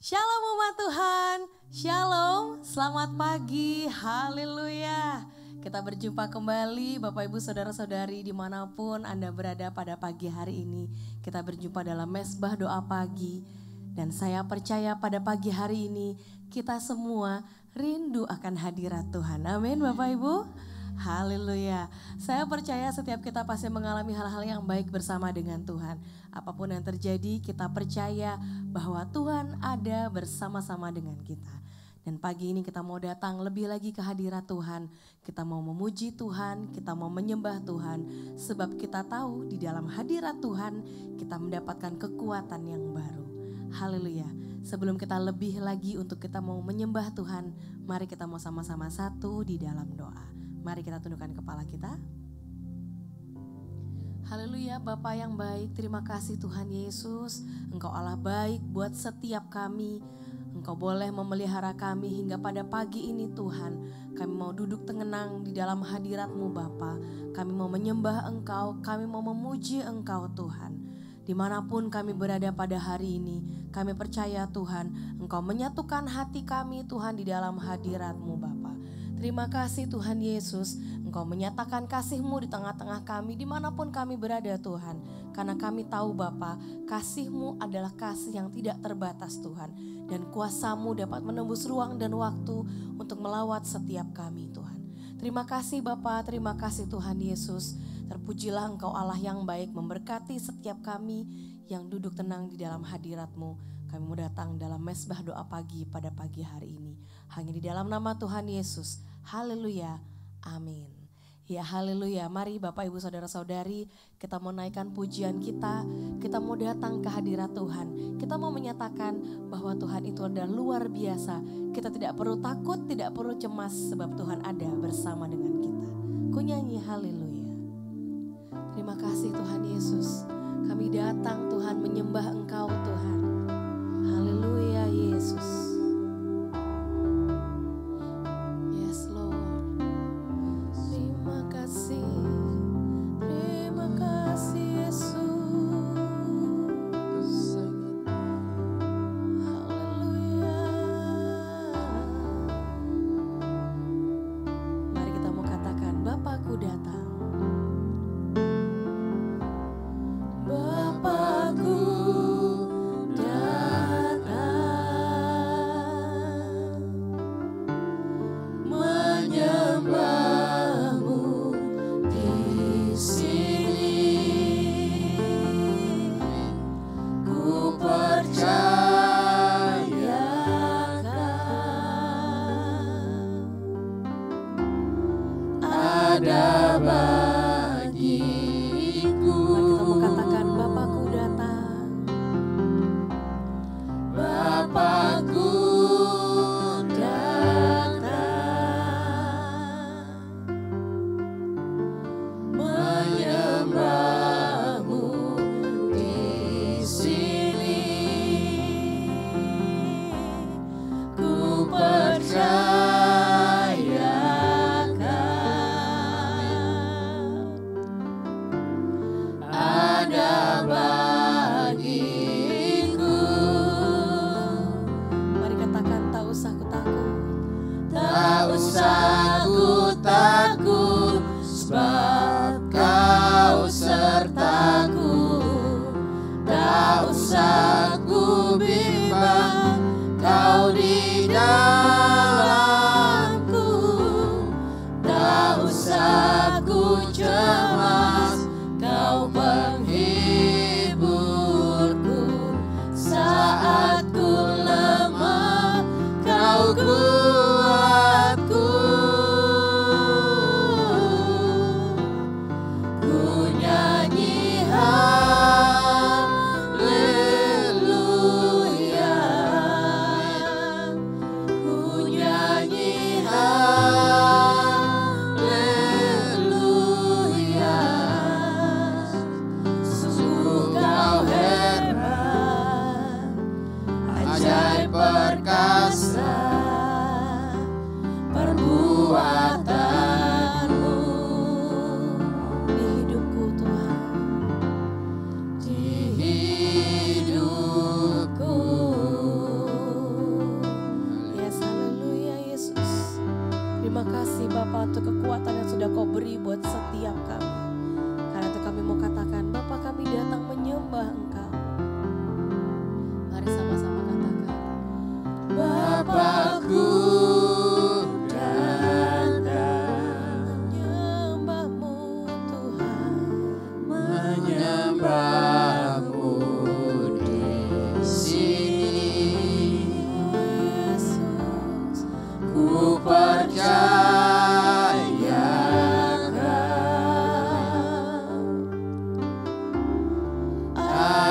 Shalom umat Tuhan, Shalom, selamat pagi, haleluya. Kita berjumpa kembali Bapak Ibu Saudara-saudari dimanapun Anda berada pada pagi hari ini. Kita berjumpa dalam mesbah doa pagi. Dan saya percaya pada pagi hari ini kita semua rindu akan hadirat Tuhan. Amin Bapak Ibu. Haleluya. Saya percaya setiap kita pasti mengalami hal-hal yang baik bersama dengan Tuhan. Apapun yang terjadi kita percaya bahwa Tuhan ada bersama-sama dengan kita. Dan pagi ini kita mau datang lebih lagi ke hadirat Tuhan. Kita mau memuji Tuhan, kita mau menyembah Tuhan. Sebab kita tahu di dalam hadirat Tuhan kita mendapatkan kekuatan yang baru. Haleluya. Sebelum kita lebih lagi untuk kita mau menyembah Tuhan, mari kita mau sama-sama satu di dalam doa. Mari kita tundukkan kepala kita. Haleluya, Bapa yang baik, terima kasih Tuhan Yesus. Engkau Allah baik buat setiap kami. Engkau boleh memelihara kami hingga pada pagi ini Tuhan. Kami mau duduk tenang di dalam hadirat-Mu Bapa. Kami mau menyembah Engkau, kami mau memuji Engkau Tuhan. Dimanapun kami berada pada hari ini, kami percaya Tuhan, Engkau menyatukan hati kami Tuhan di dalam hadirat-Mu Bapa. Terima kasih Tuhan Yesus, Engkau menyatakan kasih-Mu di tengah-tengah kami dimanapun kami berada Tuhan. Karena kami tahu Bapa, kasih-Mu adalah kasih yang tidak terbatas Tuhan. Dan kuasa-Mu dapat menembus ruang dan waktu untuk melawat setiap kami Tuhan. Terima kasih Bapa, terima kasih Tuhan Yesus. Terpujilah Engkau Allah yang baik memberkati setiap kami yang duduk tenang di dalam hadirat-Mu. Kami mau datang dalam mesbah doa pagi pada pagi hari ini. Hanya di dalam nama Tuhan Yesus. Haleluya. Amin. Ya haleluya. Mari Bapak Ibu Saudara-saudari, kita mau naikkan pujian kita. Kita mau datang ke hadirat Tuhan. Kita mau menyatakan bahwa Tuhan itu adalah luar biasa. Kita tidak perlu takut, tidak perlu cemas sebab Tuhan ada bersama dengan kita. Ku nyanyi haleluya. Terima kasih Tuhan Yesus. Kami datang Tuhan menyembah Engkau Tuhan. Haleluya Yesus. Yes Lord. Terima kasih Yesus. Haleluya. Mari kita mau katakan Bapakku datang.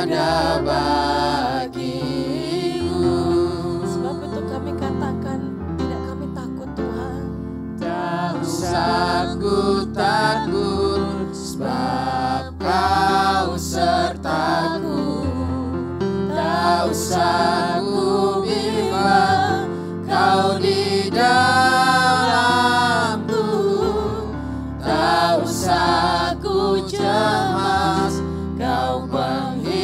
ada bagimu. Sebab itu kami katakan tidak kami takut Tuhan. Tak usah ku takut, sebab Kau sertaku. Tak usah ku bimbang, Kau di dalamku. Tak usah ku cemas, Kau penghiburku.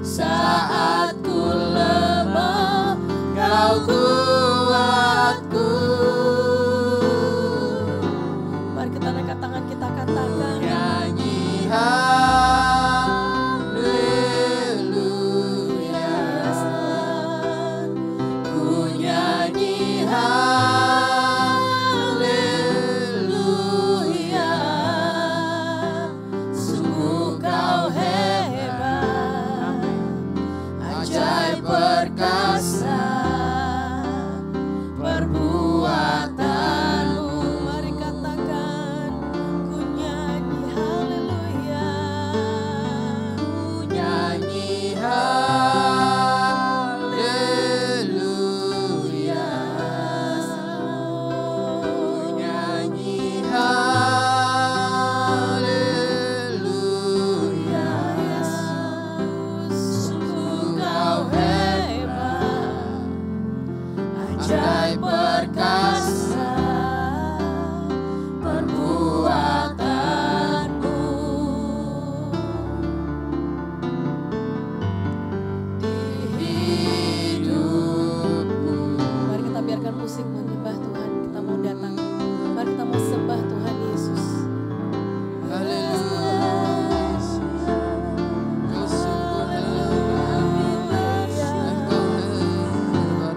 Saat ku lemah, Kau kuatku. Mari kita angkat tangan, kita katakan Nyanyi haleluya, ku nyanyi haleluya. Sungguh Kau hebat, ajaib perkasa perbuatanmu. mari katakan ku nyanyi haleluya. Ku nyanyi haleluya, ku nyanyi haleluya. Sungguh Kau hebat, ajaib perkasa perbuatanmu. Di hidupku, Mari kita biarkan musik menyembah Tuhan. Kita mau datang, mari kita mau sembah Tuhan Yesus. haleluya. Kau sungguh hebat, Engkau hebat.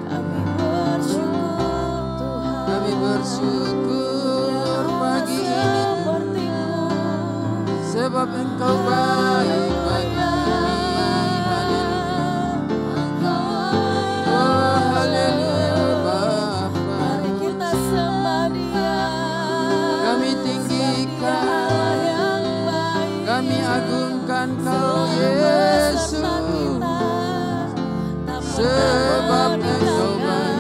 Kami bersyukur Tuhan. Kami bersyukur pagi ini Seperti-Mu. sebab Engkau baik bagi kami. Oh haleluya Bapa, Mari kita sembah Dia. kami tinggikan, Allah yang baik. kami agungkan Kau Beserta Yesus. kita, tak Sebab pernah Engkau meninggalkan.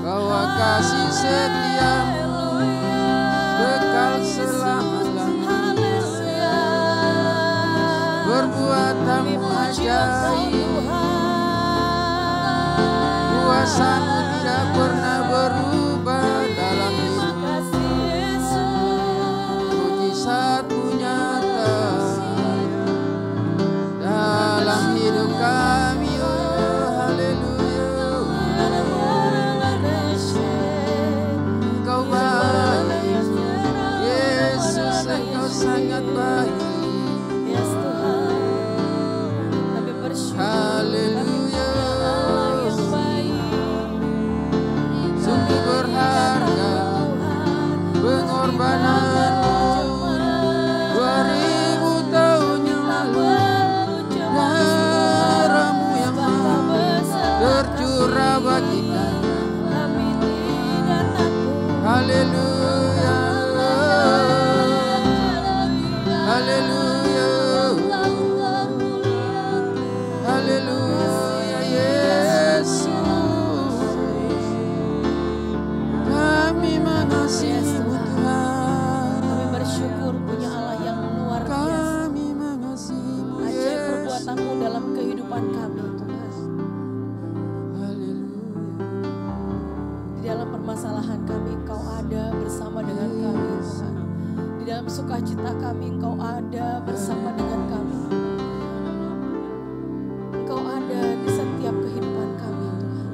Kau kasih setiamu kekal selama-lamanya. Haleluya. Perbuatanmu Puji Engkau ajaib, Tuhan. kuasa-Mu tidak pernah berubah dalam Terima hidup. kasih Yesus. Mujizat-Mu nyata dalam hidup kami. Oh haleluya, Engkau baik Yesus, Engkau sangat baik. Yes Tuhan, kami bersyukur. Haleluya, Allah yang baik. sungguh berharga pengorbanan-Mu 2000 tahun yang lalu. Darah-Mu yang tercurah bagi kami. Kami tidak takut. Haleluya, haleluya, haleluya Yesus. Kami mengasihi-Mu Tuhan. Kami bersyukur punya Allah yang luar biasa. Kami mengasihi-Mu Ajaib Yesus. perbuatan-Mu dalam kehidupan kami Tuhan. Haleluya. Di dalam permasalahan kami Engkau ada bersama dengan kami Tuhan. Di dalam sukacita kami Engkau ada bersama dengan kami. Engkau ada di setiap kehidupan kami Tuhan.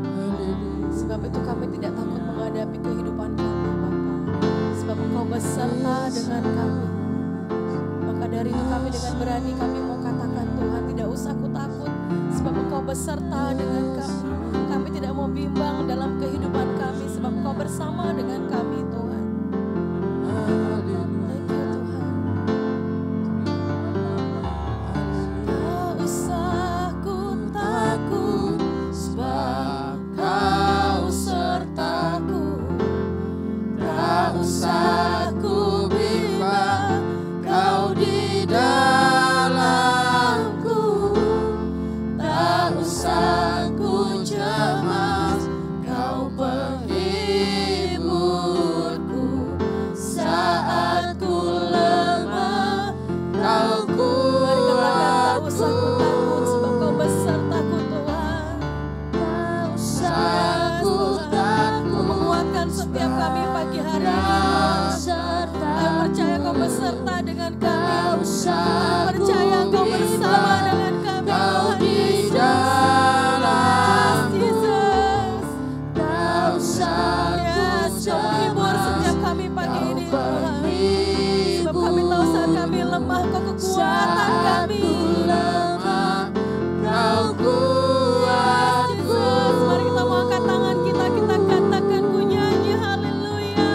Haleluya. Sebab itu kami tidak takut menghadapi kehidupan kami Bapa. Sebab Engkau beserta dengan kami. Maka dari itu kami dengan berani kami mau katakan Tuhan tidak usah aku takut. Sebab Engkau beserta dengan kami. Kami tidak mau bimbang dalam kehidupan kami. Sebab Engkau bersama dengan kami Tuhan. Haleluya. Thank you Tuhan. Tak usah ku takut. Sebab Kau sertaku. Tak usah ku bimbang. hari ini Tuhan. Kami percaya Kau beserta dengan kami. Percaya Engkau bersama dengan kami Tuhan Yesus. Yes, Kau menghibur setiap kami pagi ini Tuhan. Sebab kami tahu saat kami lemah Kau kekuatan kami. Yesus, mari kita mau angkat tangan kita katakan ku nyanyi haleluya.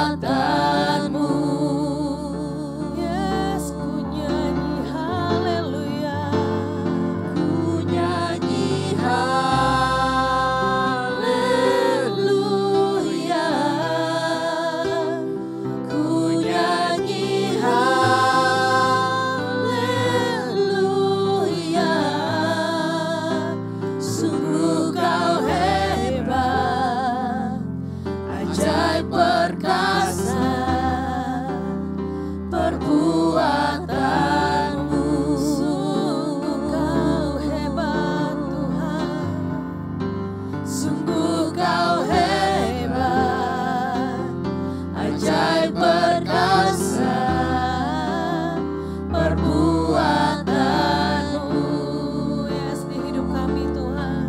Perbuatanmu, Yes, ku nyanyi haleluya. ku nyanyi haleluya, ku nyanyi haleluya. Sungguh Kau hebat, ajaib perkasa perbuatanmu. Sungguh Kau hebat Tuhan. Sungguh Kau hebat, ajaib perkasa perbuatanmu. Yes, di hidup kami Tuhan.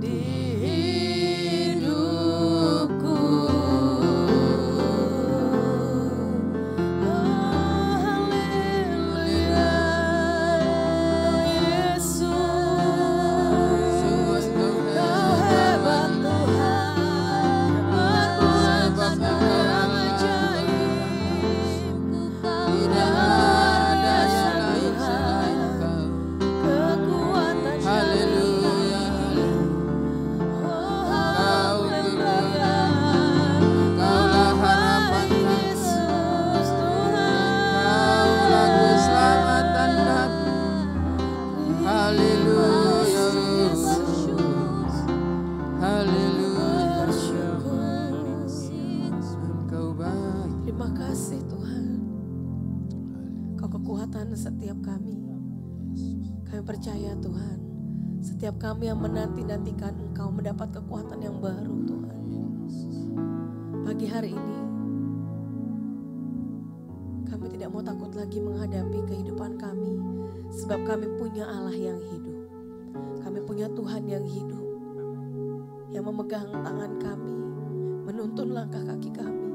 Di hidupku, Haleluya. Yesus, Kau hebat Tuhan. Perbuatan yang ajaib. tidak ada yang lain selain Kau. Kekuatan Haleluya, Kaulah harapan kami, Yesus Tuhan. Kaulah keselamatan kami. Haleluya, haleluya. Engkau baik. Terima kasih Tuhan. Kau kekuatan setiap kami. Kami percaya Tuhan. Setiap kami yang menanti-nantikan Engkau mendapat kekuatan yang baru Tuhan. Pagi hari ini kami tidak mau takut lagi menghadapi kehidupan kami. Sebab kami punya Allah yang hidup. Kami punya Tuhan yang hidup. Yang memegang tangan kami. Menuntun langkah kaki kami.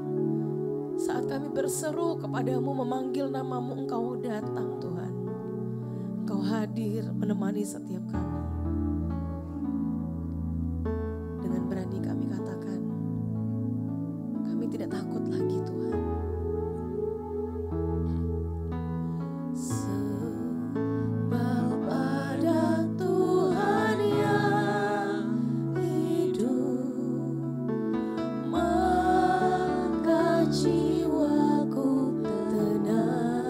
Saat kami berseru kepadamu memanggil namamu, Engkau datang Tuhan. Engkau hadir menemani setiap kami. Dengan berani kami katakan, kami tidak takut lagi Tuhan. Sebab ada Tuhan yang hidup, maka jiwaku tenang.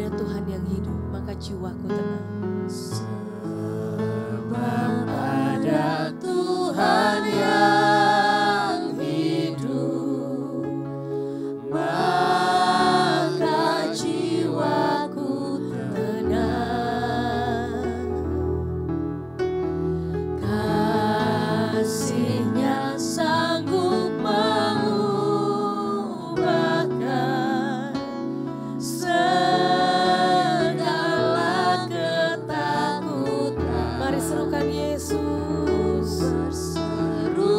kepada Tuhan yang hidup, maka jiwaku tenang. Sebab ada Tuhan yang hidup, maka jiwaku Tenang, kasih-Nya sanggup mengubahkan segala ketakutan. Mari serukan Yesus. berseru,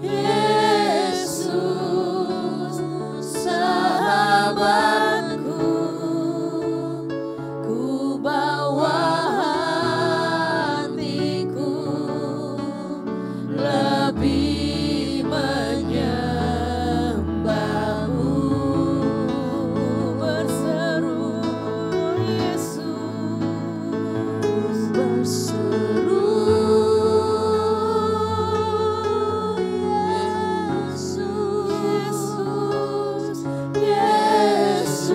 Yesus, sahabatku, ku bawa hatiku lebih menyembahmu. Berseru, Yesus, berseru, Yesus, Yesus,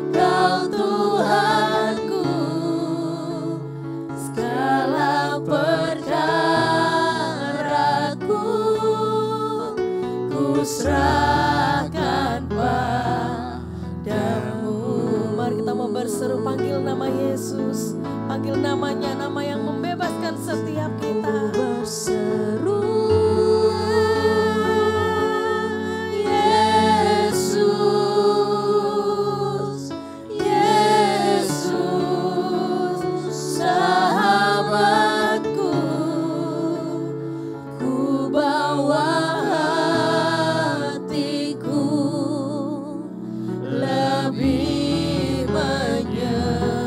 Kau Tuhanku, segala perkaraku ku serahkan padamu. Mari kita mau berseru, panggil nama Yesus, panggil namanya, nama yang membebaskan setiap kita. berseru, Yesus, Yesus, sahabatku, ku bawa hatiku lebih menyembahmu.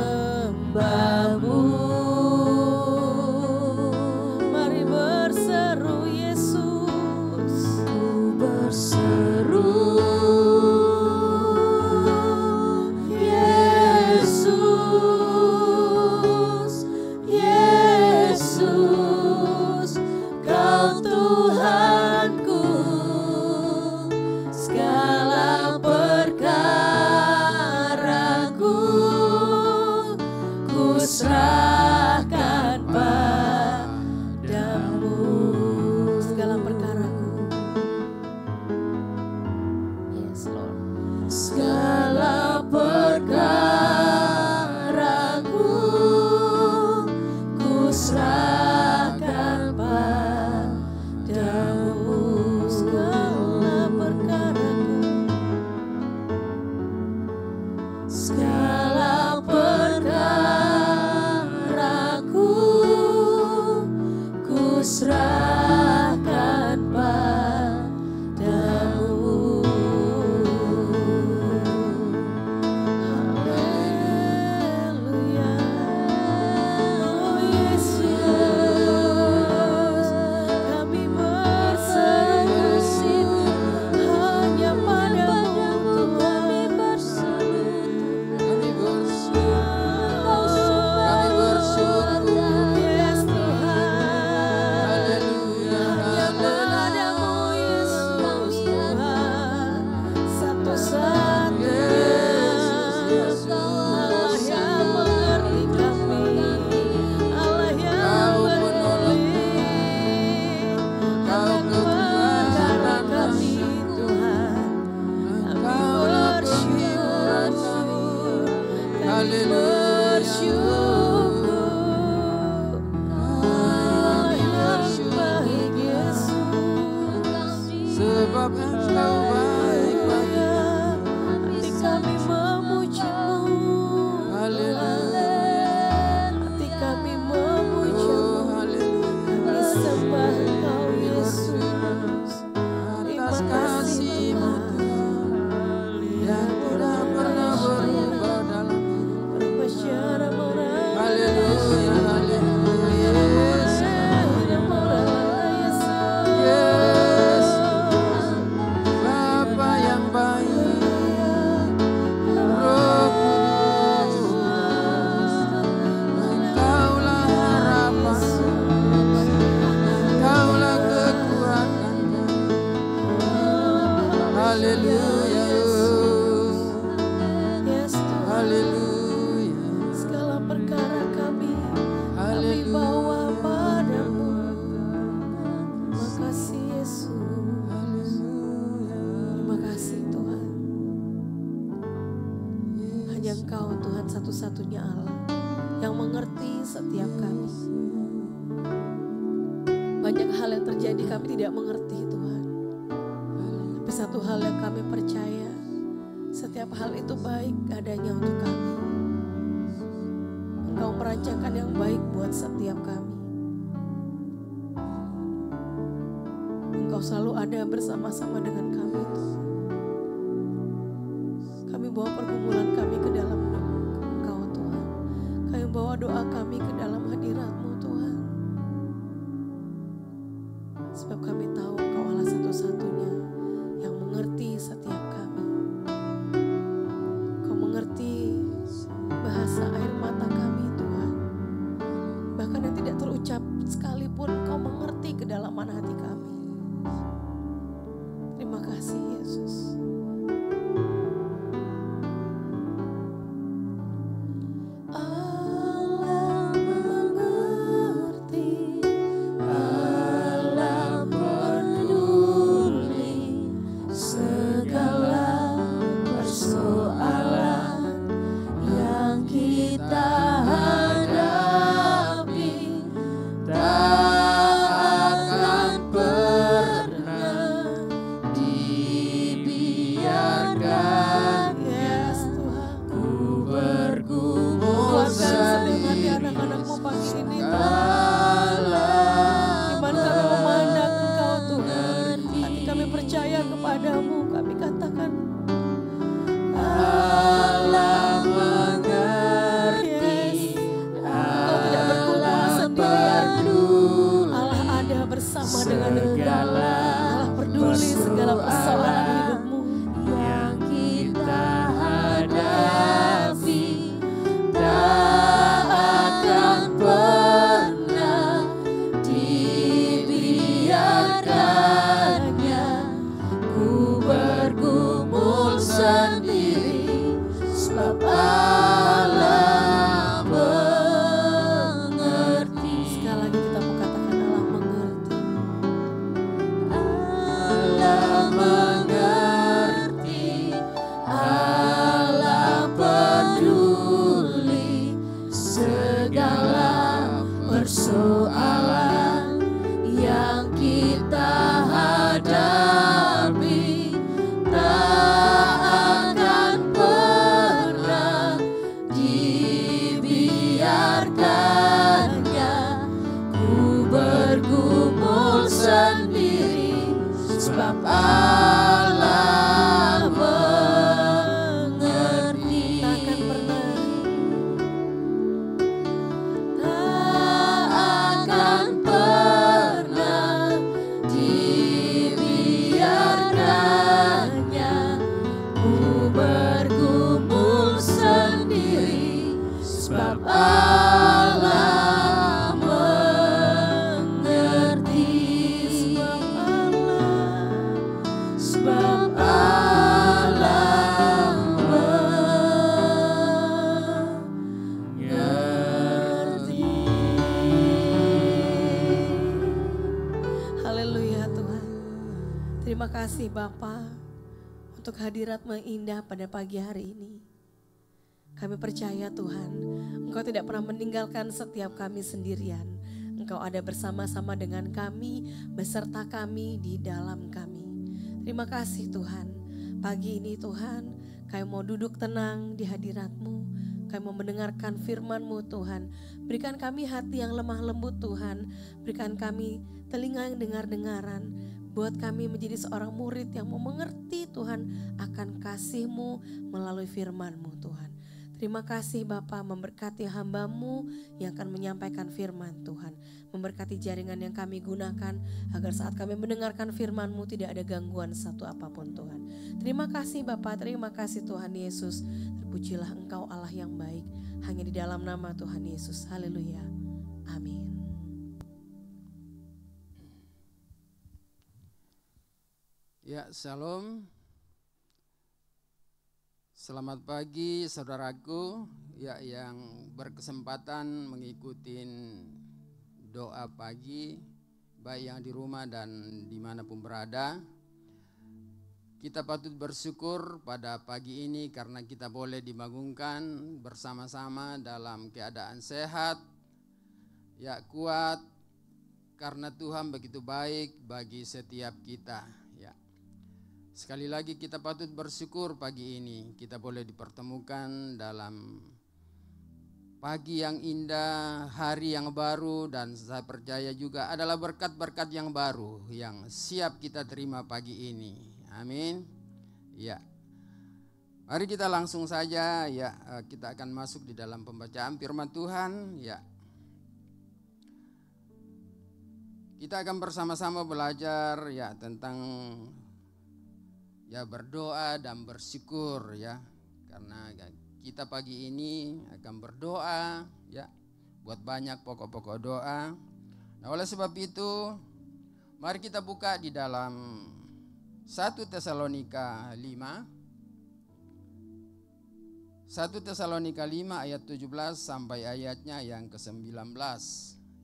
Banyak hal yang terjadi kami tidak mengerti Tuhan. Tapi satu hal yang kami percaya, setiap hal itu baik adanya untuk kami. Engkau merancangkan yang baik buat setiap kami. Engkau selalu ada bersama-sama dengan kami Tuhan. Kami bawa pergumulan kami ke dalam Engkau Tuhan. Kami bawa doa kami ke dalam hadirat-Mu Tuhan. Sebab kami tahu Engkau Allah satu-satunya yang mengerti setiap kami. Engkau mengerti bahasa air mata kami Tuhan. Bahkan yang tidak terucap sekalipun Engkau mengerti kedalaman hati kami. Terima kasih Yesus. Bapa, untuk hadirat-Mu yang indah pada pagi hari ini. Kami percaya Tuhan, Engkau tidak pernah meninggalkan setiap kami sendirian. Engkau ada bersama-sama dengan kami, beserta kami di dalam kami. Terima kasih Tuhan, pagi ini Tuhan, kami mau duduk tenang di hadirat-Mu. Kami mau mendengarkan firman-Mu Tuhan. Berikan kami hati yang lemah lembut Tuhan. Berikan kami telinga yang dengar-dengaran. Buat kami menjadi seorang murid yang mau mengerti Tuhan akan kasih-Mu melalui firman-Mu Tuhan. Terima kasih Bapa, memberkati hamba-Mu yang akan menyampaikan firman Tuhan. Memberkati jaringan yang kami gunakan agar saat kami mendengarkan firman-Mu tidak ada gangguan satu apapun Tuhan. Terima kasih Bapa, terima kasih Tuhan Yesus. Terpujilah Engkau Allah yang baik. Hanya di dalam nama Tuhan Yesus. Haleluya. Amin. Ya, shalom. Selamat pagi saudaraku ya yang berkesempatan mengikuti doa pagi baik yang di rumah dan dimanapun berada. Kita patut bersyukur pada pagi ini karena kita boleh dibangunkan bersama-sama dalam keadaan sehat, ya kuat, karena Tuhan begitu baik bagi setiap kita. Ya. Sekali lagi kita patut bersyukur pagi ini kita boleh dipertemukan dalam pagi yang indah, hari yang baru, dan saya percaya juga adalah berkat-berkat yang baru yang siap kita terima pagi ini. Amin. Ya. Mari kita langsung saja ya, kita akan masuk di dalam pembacaan firman Tuhan ya. Kita akan bersama-sama belajar ya tentang ya berdoa dan bersyukur ya. Karena kita pagi ini akan berdoa ya buat banyak pokok-pokok doa. Nah, oleh sebab itu mari kita buka di dalam 1 Tesalonika 5. 1 Tesalonika 5 ayat 17 sampai ayatnya yang ke-19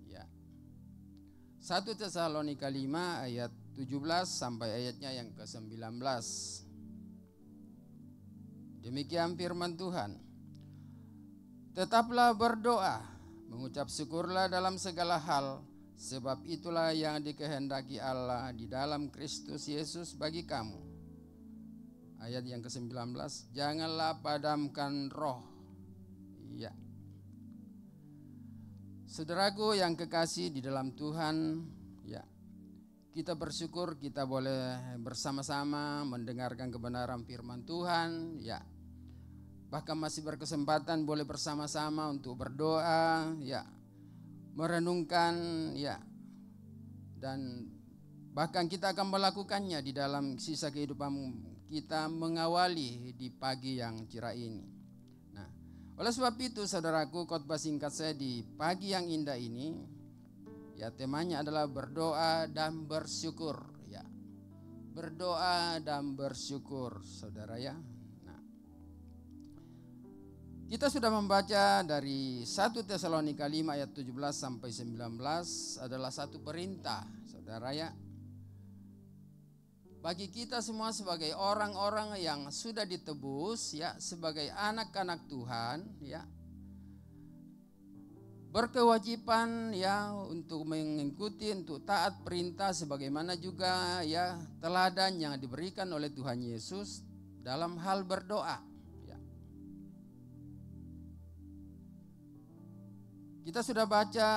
ya. 1 Tesalonika 5 ayat 17 sampai ayatnya yang ke-19. Demikian firman Tuhan. Tetaplah berdoa, mengucap syukurlah dalam segala hal, sebab itulah yang dikehendaki Allah di dalam Kristus Yesus bagi kamu. Ayat yang ke-19, janganlah padamkan roh. Ya. Saudaraku yang kekasih di dalam Tuhan, ya. Kita bersyukur kita boleh bersama-sama mendengarkan kebenaran firman Tuhan, ya. Bahkan masih berkesempatan boleh bersama-sama untuk berdoa, ya. Merenungkan, ya. Dan bahkan kita akan melakukannya di dalam sisa kehidupan kita mengawali di pagi yang cerah ini. Nah, oleh sebab itu saudaraku, khotbah singkat saya di pagi yang indah ini ya temanya adalah berdoa dan bersyukur ya. Berdoa dan bersyukur saudara ya. Nah, kita sudah membaca dari 1 Tesalonika 5 ayat 17 sampai 19 adalah satu perintah saudara ya. Bagi kita semua sebagai orang-orang yang sudah ditebus ya, sebagai anak-anak Tuhan ya, berkewajiban ya untuk mengikuti, untuk taat perintah sebagaimana juga ya teladan yang diberikan oleh Tuhan Yesus dalam hal berdoa ya. Kita sudah baca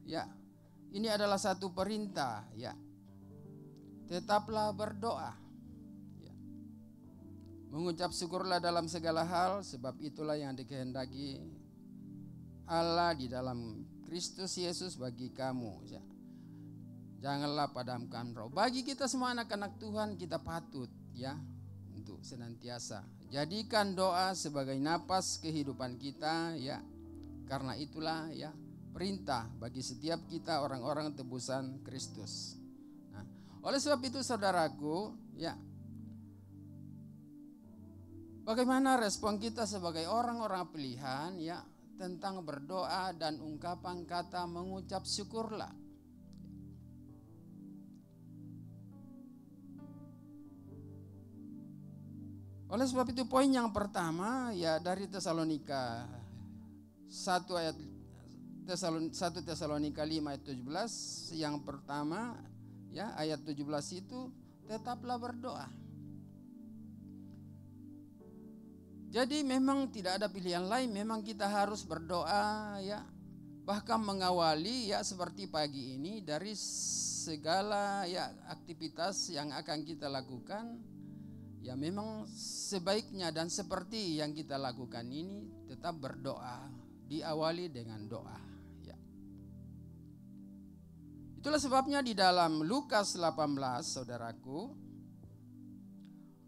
ya, ini adalah satu perintah ya. Tetaplah berdoa ya. Mengucap syukurlah dalam segala hal, sebab itulah yang dikehendaki Allah di dalam Kristus Yesus bagi kamu ya. Janganlah padamkan roh. Bagi kita semua anak-anak Tuhan, kita patut ya untuk senantiasa jadikan doa sebagai napas kehidupan kita ya. Karena itulah ya perintah bagi setiap kita orang-orang tebusan Kristus. Oleh sebab itu saudaraku ya, bagaimana respon kita sebagai orang-orang pilihan ya tentang berdoa dan ungkapan kata mengucap syukurlah. Oleh sebab itu poin yang pertama ya dari Tesalonika 1 Tesalonika 5 ayat 17 yang pertama ya, ayat 17 itu tetaplah berdoa. Jadi memang tidak ada pilihan lain, memang kita harus berdoa ya. Bahkan mengawali ya seperti pagi ini dari segala ya aktivitas yang akan kita lakukan. Ya memang sebaiknya dan seperti yang kita lakukan ini tetap berdoa, diawali dengan doa. Itulah sebabnya di dalam Lukas 18 saudaraku,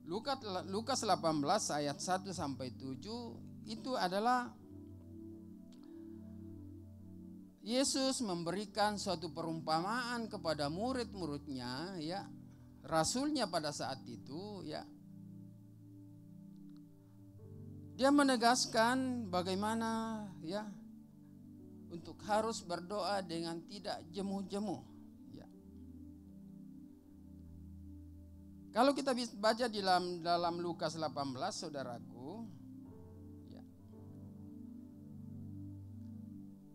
Lukas 18 ayat 1 sampai 7 itu adalah Yesus memberikan suatu perumpamaan kepada murid-muridnya ya, rasulnya pada saat itu ya. Dia menegaskan bagaimana ya untuk harus berdoa dengan tidak jemu-jemu ya. Kalau kita baca di dalam Lukas 18 saudaraku ya.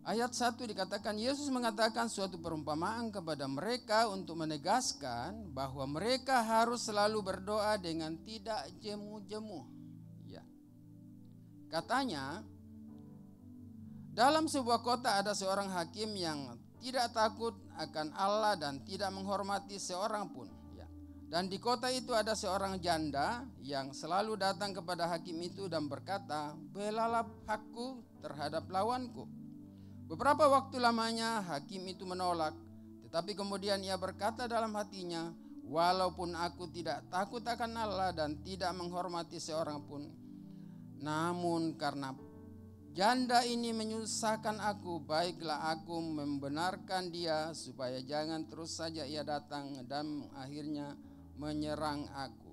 Ayat 1 dikatakan Yesus mengatakan suatu perumpamaan kepada mereka untuk menegaskan bahwa mereka harus selalu berdoa dengan tidak jemu-jemu. Ya. Katanya, dalam sebuah kota ada seorang hakim yang tidak takut akan Allah dan tidak menghormati seorang pun. Ya. Dan di kota itu ada seorang janda yang selalu datang kepada hakim itu dan berkata, "Belalah hakku terhadap lawanku." Beberapa waktu lamanya hakim itu menolak, tetapi kemudian ia berkata dalam hatinya, "Walaupun aku tidak takut akan Allah dan tidak menghormati seorang pun, namun karena janda ini menyusahkan aku, baiklah aku membenarkan dia supaya jangan terus saja ia datang dan akhirnya menyerang aku."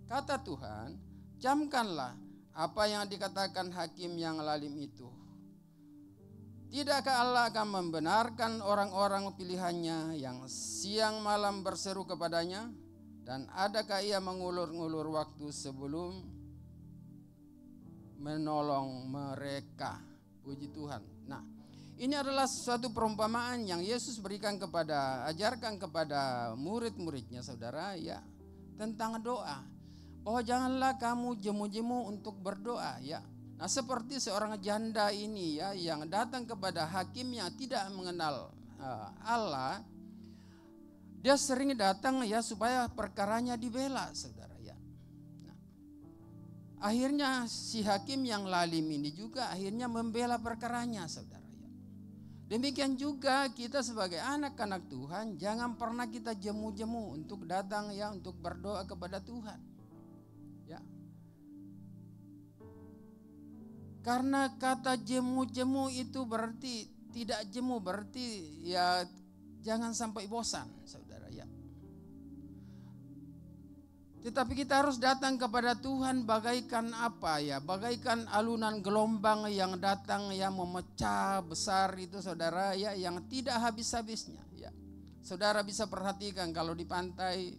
Kata Tuhan, "Camkanlah apa yang dikatakan hakim yang lalim itu. Tidakkah Allah akan membenarkan orang-orang pilihannya yang siang malam berseru kepadanya? Dan adakah ia mengulur-ngulur waktu sebelum menolong mereka?" Puji Tuhan. Nah, ini adalah suatu perumpamaan yang Yesus ajarkan kepada murid-muridnya, saudara, ya, tentang doa. Bahwa janganlah kamu jemu-jemu untuk berdoa, ya. Nah, seperti seorang janda ini, ya, yang datang kepada hakim yang tidak mengenal Allah, dia sering datang, ya, supaya perkaranya dibela, saudara, ya. Nah, akhirnya si hakim yang lalim ini juga akhirnya membela perkaranya, saudara, ya. Demikian juga kita sebagai anak-anak Tuhan, jangan pernah kita jemu-jemu untuk datang, ya, untuk berdoa kepada Tuhan, ya. Karena kata jemu-jemu itu berarti tidak jemu, berarti ya jangan sampai bosan, saudara, ya. Tetapi kita harus datang kepada Tuhan bagaikan apa, ya? Bagaikan alunan gelombang yang datang, yang memecah besar itu, saudara, ya, yang tidak habis-habisnya, ya. Saudara bisa perhatikan kalau di pantai,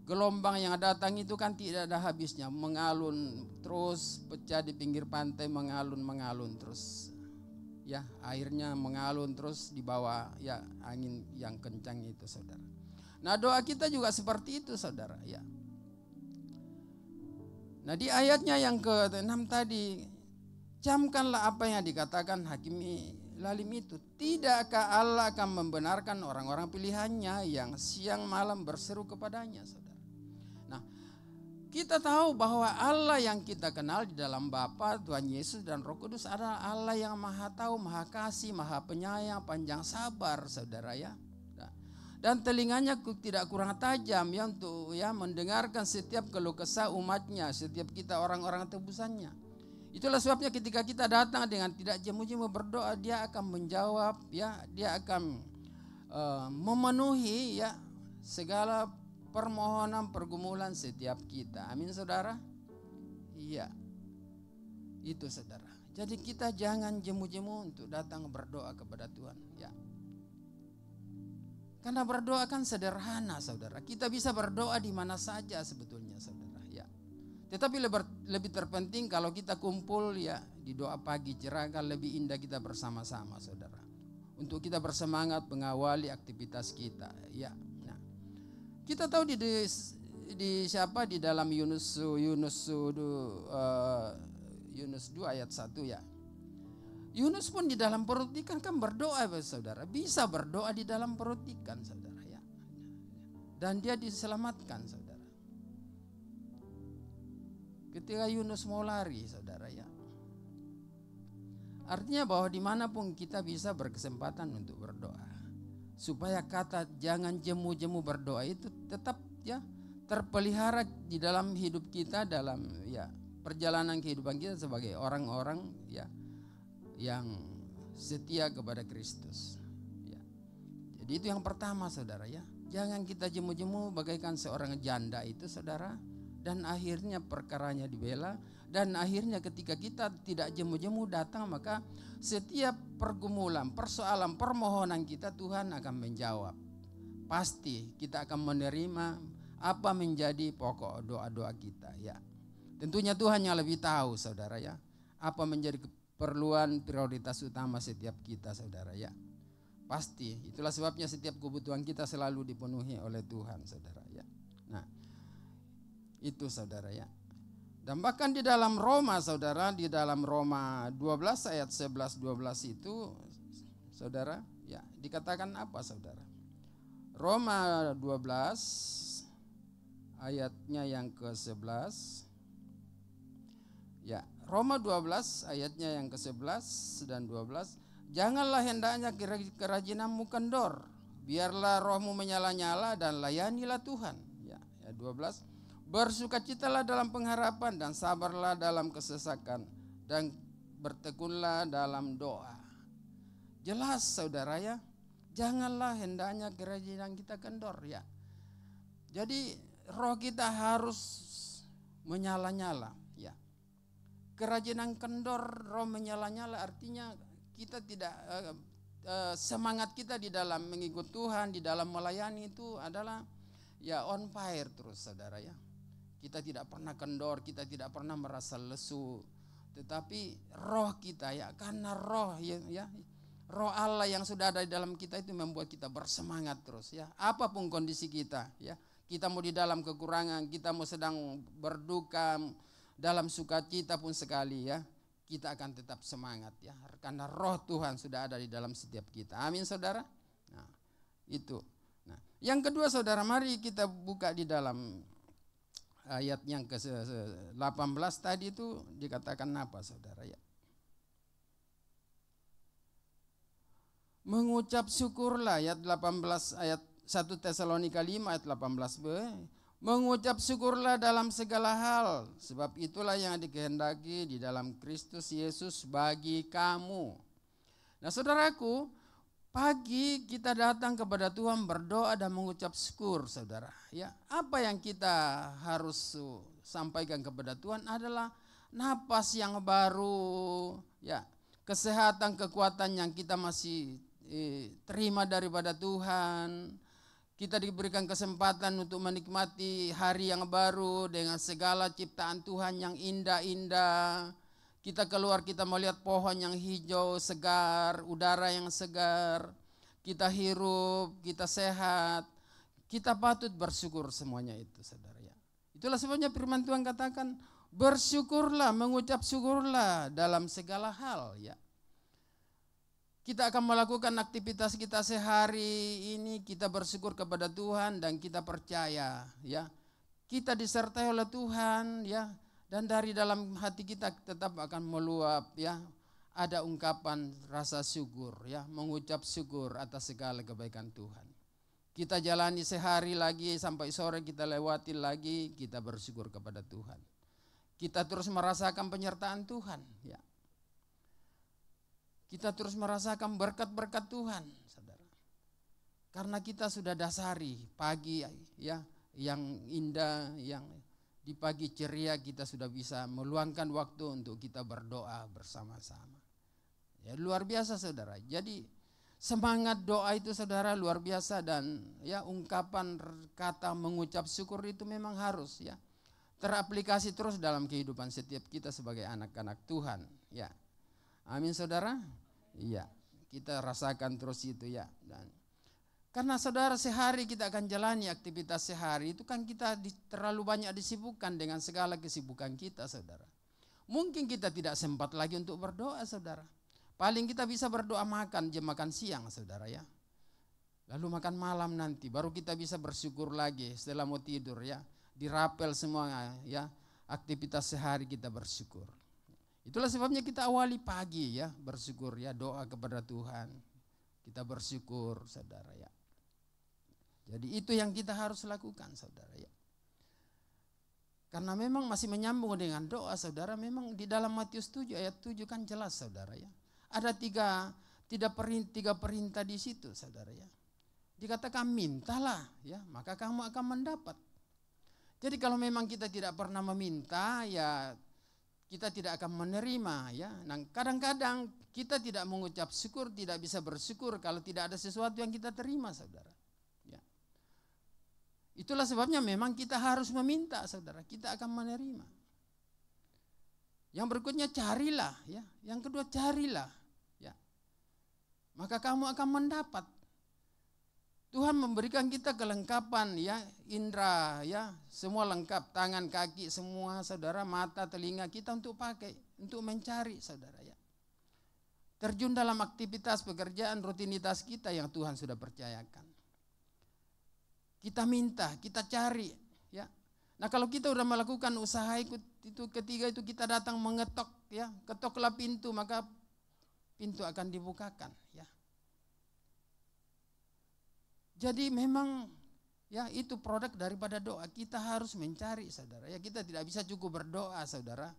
gelombang yang datang itu kan tidak ada habisnya, mengalun terus, pecah di pinggir pantai, mengalun terus, ya, airnya mengalun terus di bawah, ya, angin yang kencang itu, saudara. Nah, doa kita juga seperti itu, saudara, ya. Nah, di ayatnya yang ke-6 tadi, camkanlah apa yang dikatakan hakim lalim itu. Tidakkah Allah akan membenarkan orang-orang pilihannya yang siang malam berseru kepadanya, saudara? Kita tahu bahwa Allah yang kita kenal di dalam Bapa, Tuhan Yesus dan Roh Kudus adalah Allah yang Maha Tahu, Maha Kasih, Maha Penyayang, panjang sabar, saudara, ya. Dan telinganya tidak kurang tajam, ya, untuk, ya, mendengarkan setiap keluh kesah umatnya, setiap kita orang-orang tebusannya. Itulah sebabnya ketika kita datang dengan tidak jemu-jemu berdoa, Dia akan menjawab, ya, Dia akan memenuhi, ya, segala permohonan pergumulan setiap kita. Amin, saudara. Iya, itu, saudara. Jadi kita jangan jemu-jemu untuk datang berdoa kepada Tuhan, ya. Karena berdoa kan sederhana, saudara. Kita bisa berdoa di mana saja sebetulnya, saudara, ya. Tetapi lebih terpenting kalau kita kumpul, ya, di doa pagi cerah, kan lebih indah kita bersama-sama, saudara. Untuk kita bersemangat mengawali aktivitas kita, ya. Kita tahu di siapa di dalam Yunus 2 ayat 1, ya. Yunus pun di dalam perut ikan kan berdoa, saudara. Bisa berdoa di dalam perut ikan, saudara, ya. Dan dia diselamatkan, saudara. Ketika Yunus mau lari, saudara, ya. Artinya bahwa dimanapun kita bisa berkesempatan untuk berdoa. Supaya kata jangan jemu-jemu berdoa itu tetap, ya, terpelihara di dalam hidup kita, dalam, ya, perjalanan kehidupan kita sebagai orang-orang, ya, yang setia kepada Kristus, ya. Jadi itu yang pertama, saudara, ya. Jangan kita jemu-jemu bagaikan seorang janda itu, saudara, dan akhirnya perkaranya dibela. Dan akhirnya ketika kita tidak jemu-jemu datang, maka setiap pergumulan, persoalan, permohonan kita Tuhan akan menjawab. Pasti kita akan menerima apa menjadi pokok doa-doa kita, ya. Tentunya Tuhan yang lebih tahu, saudara, ya, apa menjadi keperluan prioritas utama setiap kita, saudara ya. Pasti, itulah sebabnya setiap kebutuhan kita selalu dipenuhi oleh Tuhan, saudara ya. Nah, itu saudara ya. Dan bahkan di dalam Roma, saudara, di dalam Roma 12 ayat 11-12 itu, saudara, ya, dikatakan apa, saudara? Roma 12 ayatnya yang ke-11. Ya, Roma 12 ayatnya yang ke-11 dan 12. Janganlah hendaknya kerajinanmu kendor, biarlah rohmu menyala-nyala dan layanilah Tuhan. Ya, 12. Bersukacitalah dalam pengharapan dan sabarlah dalam kesesakan dan bertekunlah dalam doa. Jelas saudara ya, janganlah hendaknya kerajinan kita kendor ya. Jadi roh kita harus menyala-nyala ya. Kerajinan kendor, roh menyala-nyala artinya kita tidak semangat kita di dalam mengikut Tuhan, di dalam melayani itu adalah ya on fire terus saudara ya. Kita tidak pernah kendor, kita tidak pernah merasa lesu, tetapi roh kita ya, karena roh ya, roh Allah yang sudah ada di dalam kita itu membuat kita bersemangat terus ya. Apapun kondisi kita ya, kita mau di dalam kekurangan, kita mau sedang berduka, dalam sukacita pun sekali ya, kita akan tetap semangat ya, karena roh Tuhan sudah ada di dalam setiap kita. Amin saudara. Nah, itu. Nah, yang kedua saudara, mari kita buka di dalam ayat yang ke-18 tadi itu dikatakan apa saudara ya? Mengucap syukurlah, ayat 18, ayat 1 Tesalonika 5 ayat 18b. Mengucap syukurlah dalam segala hal, sebab itulah yang dikehendaki di dalam Kristus Yesus bagi kamu. Nah saudaraku, pagi kita datang kepada Tuhan berdoa dan mengucap syukur saudara. Ya, apa yang kita harus sampaikan kepada Tuhan adalah napas yang baru, ya, kesehatan, kekuatan yang kita masih terima daripada Tuhan. Kita diberikan kesempatan untuk menikmati hari yang baru dengan segala ciptaan Tuhan yang indah-indah. Kita keluar, kita melihat pohon yang hijau, segar, udara yang segar. Kita hirup, kita sehat. Kita patut bersyukur semuanya itu saudara ya. Itulah sebabnya firman Tuhan katakan, bersyukurlah, mengucap syukurlah dalam segala hal ya. Kita akan melakukan aktivitas kita sehari ini, kita bersyukur kepada Tuhan dan kita percaya ya. Kita disertai oleh Tuhan ya, dan dari dalam hati kita tetap akan meluap ya. Ada ungkapan rasa syukur ya, mengucap syukur atas segala kebaikan Tuhan. Kita jalani sehari lagi sampai sore, kita lewati lagi, kita bersyukur kepada Tuhan. Kita terus merasakan penyertaan Tuhan ya. Kita terus merasakan berkat-berkat Tuhan, saudara. Karena kita sudah dasari pagi ya, yang indah, yang di pagi ceria kita sudah bisa meluangkan waktu untuk kita berdoa bersama-sama. Ya luar biasa saudara. Jadi semangat doa itu saudara luar biasa, dan ya ungkapan kata mengucap syukur itu memang harus ya teraplikasi terus dalam kehidupan setiap kita sebagai anak-anak Tuhan ya. Amin saudara. Iya, kita rasakan terus itu ya. Dan karena saudara sehari kita akan jalani aktivitas sehari itu kan kita terlalu banyak disibukkan dengan segala kesibukan kita saudara. Mungkin kita tidak sempat lagi untuk berdoa saudara. Paling kita bisa berdoa makan, jam makan siang saudara ya. Lalu makan malam nanti baru kita bisa bersyukur lagi setelah mau tidur ya. Dirapel semua ya, aktivitas sehari kita bersyukur. Itulah sebabnya kita awali pagi ya, bersyukur ya, doa kepada Tuhan. Kita bersyukur saudara ya. Jadi itu yang kita harus lakukan saudara ya. Karena memang masih menyambung dengan doa saudara, memang di dalam Matius 7 ayat 7 kan jelas saudara ya. Ada tiga perintah di situ saudara ya. Dikatakan mintalah ya, maka kamu akan mendapat. Jadi kalau memang kita tidak pernah meminta ya, kita tidak akan menerima ya. Nah, kadang-kadang kita tidak mengucap syukur, tidak bisa bersyukur kalau tidak ada sesuatu yang kita terima saudara. Ya. Itulah sebabnya memang kita harus meminta saudara, kita akan menerima. Yang berikutnya carilah, ya. Yang kedua carilah, ya. Maka kamu akan mendapat. Tuhan memberikan kita kelengkapan, ya, indera, ya, semua lengkap, tangan, kaki, semua saudara, mata, telinga kita untuk pakai, untuk mencari saudara, ya. Terjun dalam aktivitas pekerjaan rutinitas kita yang Tuhan sudah percayakan. Kita minta, kita cari, ya. Nah kalau kita sudah melakukan usaha itu ketiga itu kita datang mengetok, ya, ketoklah pintu maka pintu akan dibukakan, ya. Jadi memang, ya, itu produk daripada doa. Kita harus mencari saudara, ya. Kita tidak bisa cukup berdoa saudara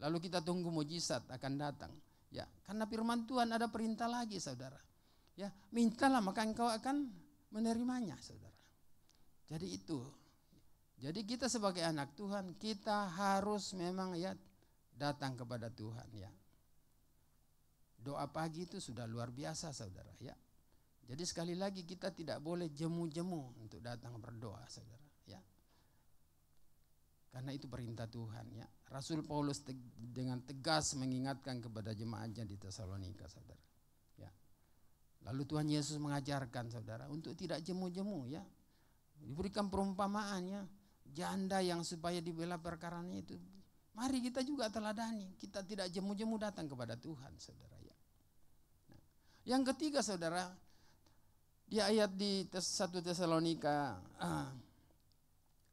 lalu kita tunggu mujizat akan datang, ya. Karena firman Tuhan ada perintah lagi saudara, ya, mintalah maka engkau akan menerimanya saudara. Jadi itu. Jadi kita sebagai anak Tuhan kita harus memang, ya, datang kepada Tuhan, ya. Doa pagi itu sudah luar biasa saudara, ya. Jadi sekali lagi kita tidak boleh jemu-jemu untuk datang berdoa saudara, ya. Karena itu perintah Tuhan, ya. Rasul Paulus dengan tegas mengingatkan kepada jemaatnya di Tesalonika saudara, ya. Lalu Tuhan Yesus mengajarkan saudara untuk tidak jemu-jemu, ya. Diberikan perumpamaannya, janda yang supaya dibela perkaranya itu. Mari kita juga teladani, kita tidak jemu-jemu datang kepada Tuhan saudara, ya. Nah, yang ketiga saudara, di ayat di 1 Tesalonika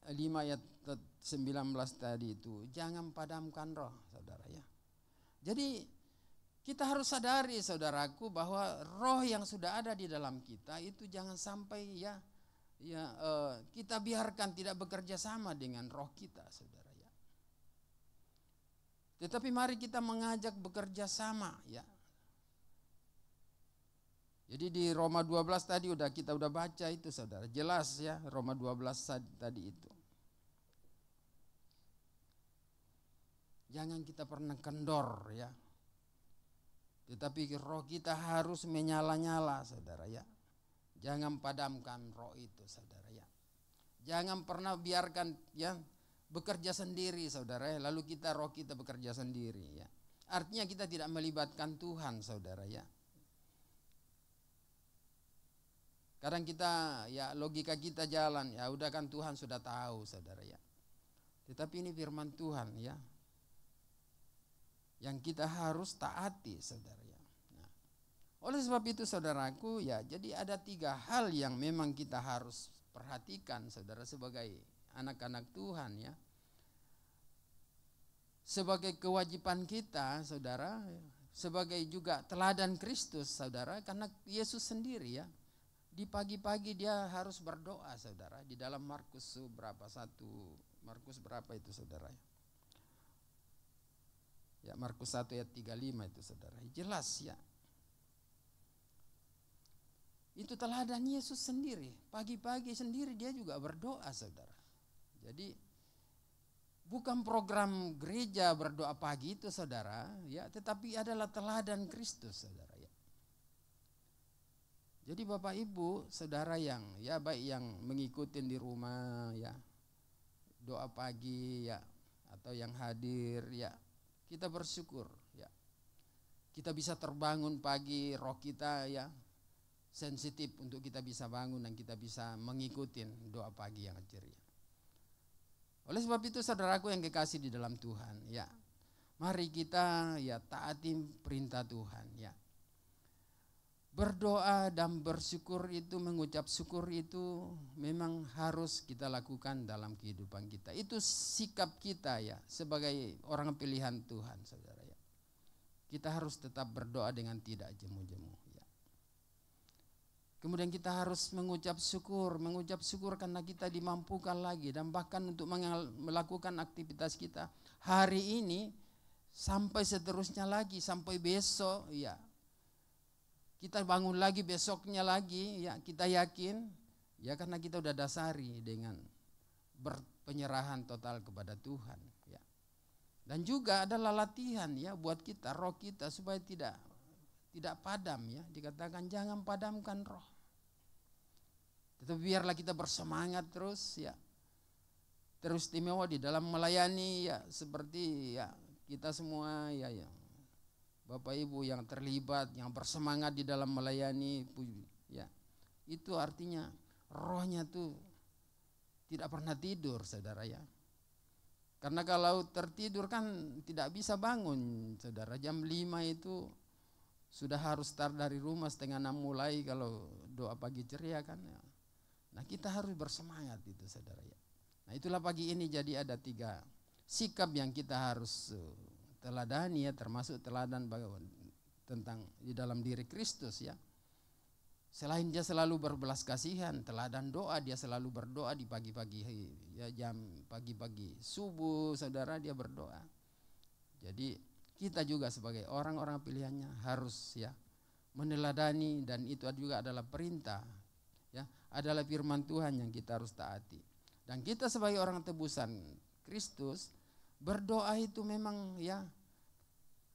5 ayat 19 tadi itu, jangan padamkan roh saudara, ya. Jadi kita harus sadari saudaraku bahwa roh yang sudah ada di dalam kita itu jangan sampai, ya, kita biarkan tidak bekerja sama dengan roh kita saudara, ya. Tetapi mari kita mengajak bekerja sama, ya. Jadi di Roma 12 tadi kita udah baca itu saudara, jelas, ya, Roma 12 tadi itu. Jangan kita pernah kendor, ya. Tetapi roh kita harus menyala-nyala saudara, ya. Jangan padamkan roh itu saudara, ya. Jangan pernah biarkan, ya, bekerja sendiri saudara, ya. Lalu roh kita bekerja sendiri, ya. Artinya kita tidak melibatkan Tuhan saudara, ya. Kadang kita, ya, logika kita jalan, ya udah kan Tuhan sudah tahu saudara, ya. Tetapi ini firman Tuhan, ya, yang kita harus taati saudara, ya. Nah, oleh sebab itu saudaraku, ya, jadi ada 3 hal yang memang kita harus perhatikan saudara sebagai anak-anak Tuhan, ya. Sebagai kewajiban kita saudara, sebagai juga teladan Kristus saudara, karena Yesus sendiri, ya, di pagi-pagi dia harus berdoa saudara, di dalam Markus berapa itu saudara, ya, Markus 1 ayat 35 itu saudara, jelas, ya. Itu teladan Yesus sendiri, pagi-pagi sendiri dia juga berdoa saudara. Jadi bukan program gereja berdoa pagi itu saudara, ya, tetapi adalah teladan Kristus saudara, ya. Jadi Bapak Ibu saudara yang, ya, baik yang mengikuti di rumah, ya, doa pagi, ya, atau yang hadir, ya, kita bersyukur, ya. Kita bisa terbangun pagi, roh kita, ya, sensitif untuk kita bisa bangun dan kita bisa mengikuti doa pagi yang ceria. Oleh sebab itu saudaraku yang kekasih di dalam Tuhan, ya, mari kita, ya, taati perintah Tuhan, ya. Berdoa dan bersyukur itu, mengucap syukur itu memang harus kita lakukan dalam kehidupan kita. Itu sikap kita, ya, sebagai orang pilihan Tuhan saudara, ya. Kita harus tetap berdoa dengan tidak jemu-jemu, ya. Kemudian kita harus mengucap syukur karena kita dimampukan lagi dan bahkan untuk melakukan aktivitas kita hari ini sampai seterusnya lagi, sampai besok, ya. Kita bangun lagi besoknya lagi, ya, kita yakin, ya, karena kita udah dasari dengan berpenyerahan total kepada Tuhan, ya. Dan juga adalah latihan, ya, buat kita, roh kita supaya tidak padam, ya. Dikatakan jangan padamkan roh. Tetapi biarlah kita bersemangat terus, ya. Terus istimewa di dalam melayani, ya, seperti, ya, kita semua ya Bapak Ibu yang terlibat, yang bersemangat di dalam melayani, ya itu artinya rohnya tuh tidak pernah tidur, saudara ya. Karena kalau tertidur kan tidak bisa bangun, saudara. Jam 5 itu sudah harus start dari rumah, 5:30 mulai kalau doa pagi ceria kan ya. Nah kita harus bersemangat itu, saudara ya. Nah itulah pagi ini jadi ada 3 sikap yang kita harus teladani ya, termasuk teladan tentang di dalam diri Kristus ya. Selain dia selalu berbelas kasihan, teladan doa, dia selalu berdoa di pagi-pagi ya, jam pagi-pagi subuh, saudara, dia berdoa. Jadi kita juga sebagai orang-orang pilihannya harus ya meneladani, dan itu juga adalah perintah ya, adalah firman Tuhan yang kita harus taati. Dan kita sebagai orang tebusan Kristus, berdoa itu memang ya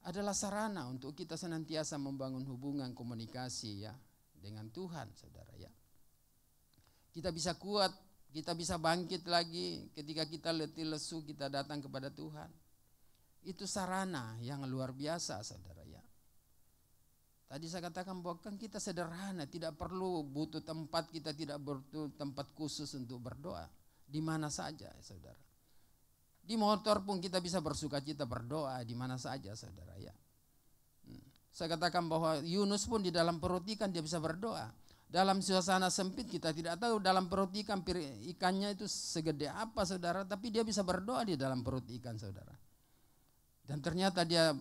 adalah sarana untuk kita senantiasa membangun hubungan komunikasi ya dengan Tuhan, saudara ya. Kita bisa kuat, kita bisa bangkit lagi ketika kita letih lesu, kita datang kepada Tuhan. Itu sarana yang luar biasa, saudara ya. Tadi saya katakan bahwa kan kita sederhana, tidak perlu butuh tempat, kita tidak butuh tempat khusus untuk berdoa. Di mana saja, saudara. Di motor pun kita bisa bersukacita berdoa di mana saja, saudara ya. Saya katakan bahwa Yunus pun di dalam perut ikan dia bisa berdoa. Dalam suasana sempit kita tidak tahu dalam perut ikan ikannya itu segede apa, saudara, tapi dia bisa berdoa di dalam perut ikan, saudara. Dan ternyata dia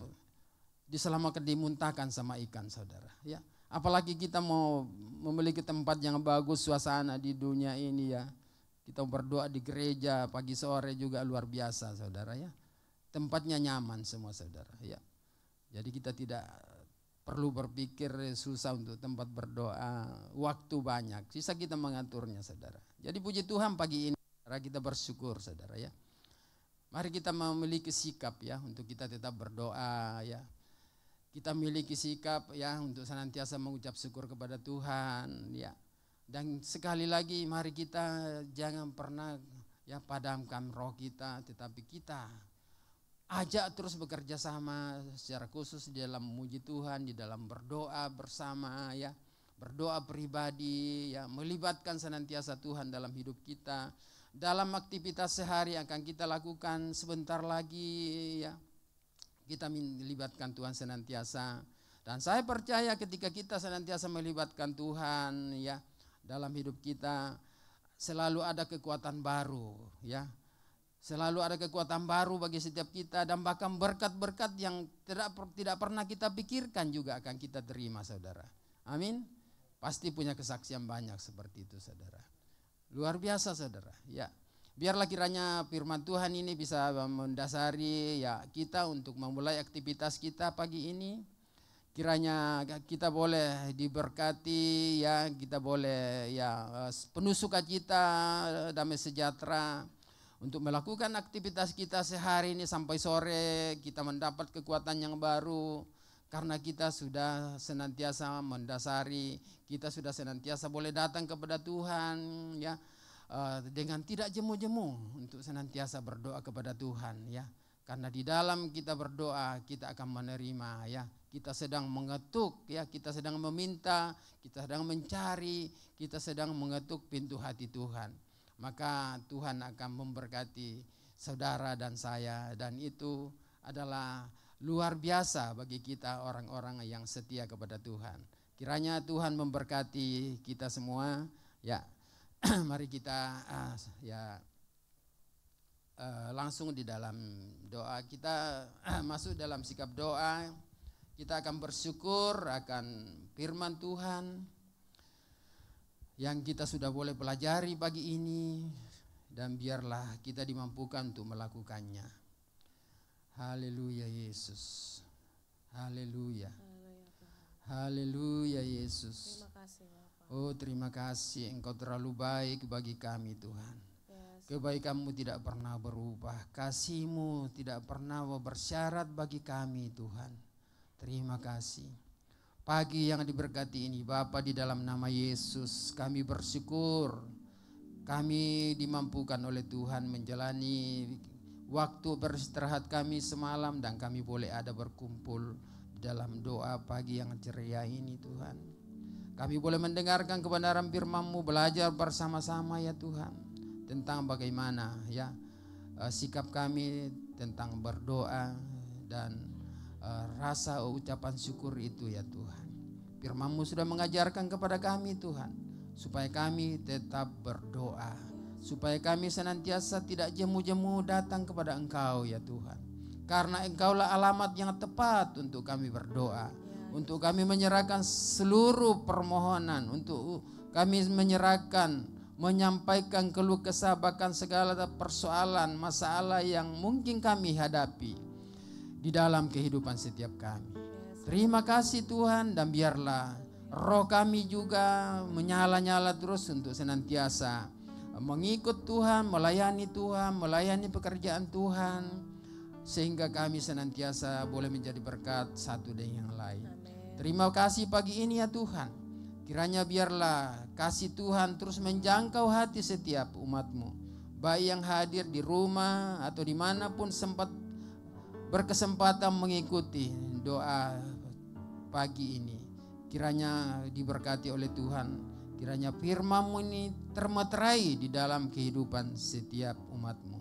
diselamatkan, dimuntahkan sama ikan, saudara ya. Apalagi kita mau memiliki tempat yang bagus suasana di dunia ini ya. Kita berdoa di gereja pagi sore juga luar biasa, saudara ya. Tempatnya nyaman semua, saudara ya. Jadi kita tidak perlu berpikir susah untuk tempat berdoa, waktu banyak, sisa kita mengaturnya, saudara. Jadi puji Tuhan pagi ini saudara, kita bersyukur, saudara ya. Mari kita memiliki sikap ya untuk kita tetap berdoa ya. Kita miliki sikap ya untuk senantiasa mengucap syukur kepada Tuhan ya. Dan sekali lagi mari kita jangan pernah ya padamkan roh kita, tetapi kita ajak terus bekerja sama secara khusus di dalam memuji Tuhan, di dalam berdoa bersama ya, berdoa pribadi ya, melibatkan senantiasa Tuhan dalam hidup kita, dalam aktivitas sehari yang akan kita lakukan sebentar lagi ya, kita melibatkan Tuhan senantiasa. Dan saya percaya ketika kita senantiasa melibatkan Tuhan ya dalam hidup kita, selalu ada kekuatan baru ya. Selalu ada kekuatan baru bagi setiap kita, dan bahkan berkat-berkat yang tidak pernah kita pikirkan juga akan kita terima, saudara. Amin. Pasti punya kesaksian banyak seperti itu, saudara. Luar biasa, saudara. Ya, biarlah kiranya firman Tuhan ini bisa mendasari ya kita untuk memulai aktivitas kita pagi ini. Kiranya kita boleh diberkati ya, kita boleh ya penuh sukacita, damai sejahtera. Untuk melakukan aktivitas kita sehari ini sampai sore, kita mendapat kekuatan yang baru karena kita sudah senantiasa mendasari, kita sudah senantiasa boleh datang kepada Tuhan ya, dengan tidak jemu-jemu untuk senantiasa berdoa kepada Tuhan ya. Karena di dalam kita berdoa kita akan menerima ya. Kita sedang mengetuk ya, kita sedang meminta, kita sedang mencari, kita sedang mengetuk pintu hati Tuhan. Maka Tuhan akan memberkati saudara dan saya, dan itu adalah luar biasa bagi kita orang-orang yang setia kepada Tuhan. Kiranya Tuhan memberkati kita semua ya. Mari kita langsung di dalam doa. Kita masuk dalam sikap doa. Kita akan bersyukur akan firman Tuhan yang kita sudah boleh pelajari pagi ini, dan biarlah kita dimampukan untuk melakukannya. Haleluya Yesus. Haleluya. Haleluya Yesus. Terima kasih Bapak. Oh terima kasih, Engkau terlalu baik bagi kami Tuhan. Kebaikan-Mu tidak pernah berubah, kasih-Mu tidak pernah bersyarat bagi kami Tuhan. Terima kasih. Pagi yang diberkati ini Bapa, di dalam nama Yesus kami bersyukur. Kami dimampukan oleh Tuhan menjalani waktu beristirahat kami semalam dan kami boleh ada berkumpul dalam doa pagi yang ceria ini Tuhan. Kami boleh mendengarkan kebenaran firman-Mu, belajar bersama-sama ya Tuhan tentang bagaimana ya sikap kami tentang berdoa dan rasa ucapan syukur itu ya Tuhan. Firman-Mu sudah mengajarkan kepada kami Tuhan supaya kami tetap berdoa, supaya kami senantiasa tidak jemu-jemu datang kepada Engkau ya Tuhan. Karena Engkaulah alamat yang tepat untuk kami berdoa, untuk kami menyerahkan seluruh permohonan, untuk kami menyerahkan, menyampaikan keluh kesah bahkan segala persoalan, masalah yang mungkin kami hadapi di dalam kehidupan setiap kami. Terima kasih Tuhan, dan biarlah roh kami juga menyala-nyala terus untuk senantiasa mengikut Tuhan, melayani Tuhan, melayani pekerjaan Tuhan, sehingga kami senantiasa boleh menjadi berkat satu dengan yang lain. Terima kasih pagi ini ya Tuhan. Kiranya biarlah kasih Tuhan terus menjangkau hati setiap umat-Mu, baik yang hadir di rumah atau dimanapun sempat berkesempatan mengikuti doa pagi ini. Kiranya diberkati oleh Tuhan, kiranya firman-Mu ini termeterai di dalam kehidupan setiap umat-Mu.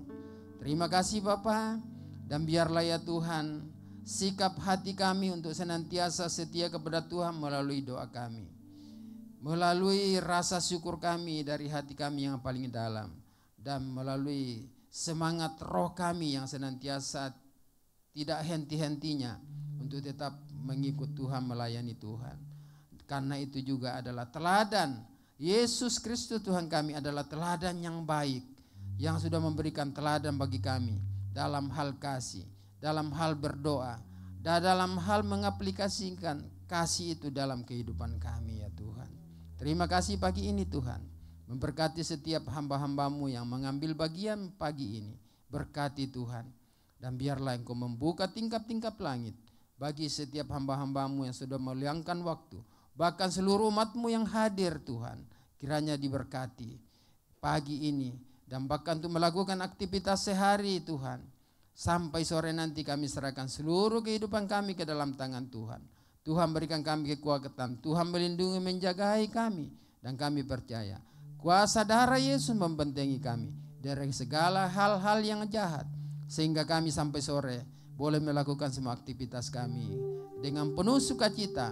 Terima kasih Bapa, dan biarlah ya Tuhan sikap hati kami untuk senantiasa setia kepada Tuhan melalui doa kami, melalui rasa syukur kami dari hati kami yang paling dalam, dan melalui semangat roh kami yang senantiasa tidak henti-hentinya untuk tetap mengikut Tuhan, melayani Tuhan. Karena itu juga adalah teladan Yesus Kristus Tuhan kami adalah teladan yang baik, yang sudah memberikan teladan bagi kami dalam hal kasih, dalam hal berdoa, dan dalam hal mengaplikasikan kasih itu dalam kehidupan kami ya Tuhan. Terima kasih pagi ini Tuhan, memberkati setiap hamba-hamba-Mu yang mengambil bagian pagi ini. Berkati Tuhan, dan biarlah Engkau membuka tingkap-tingkap langit bagi setiap hamba-hamba-Mu yang sudah meluangkan waktu, bahkan seluruh umat-Mu yang hadir Tuhan. Kiranya diberkati pagi ini, dan bahkan untuk melakukan aktivitas sehari Tuhan. Sampai sore nanti kami serahkan seluruh kehidupan kami ke dalam tangan Tuhan. Tuhan berikan kami kekuatan, Tuhan melindungi, menjagai kami, dan kami percaya kuasa darah Yesus membentengi kami dari segala hal-hal yang jahat, sehingga kami sampai sore boleh melakukan semua aktivitas kami dengan penuh sukacita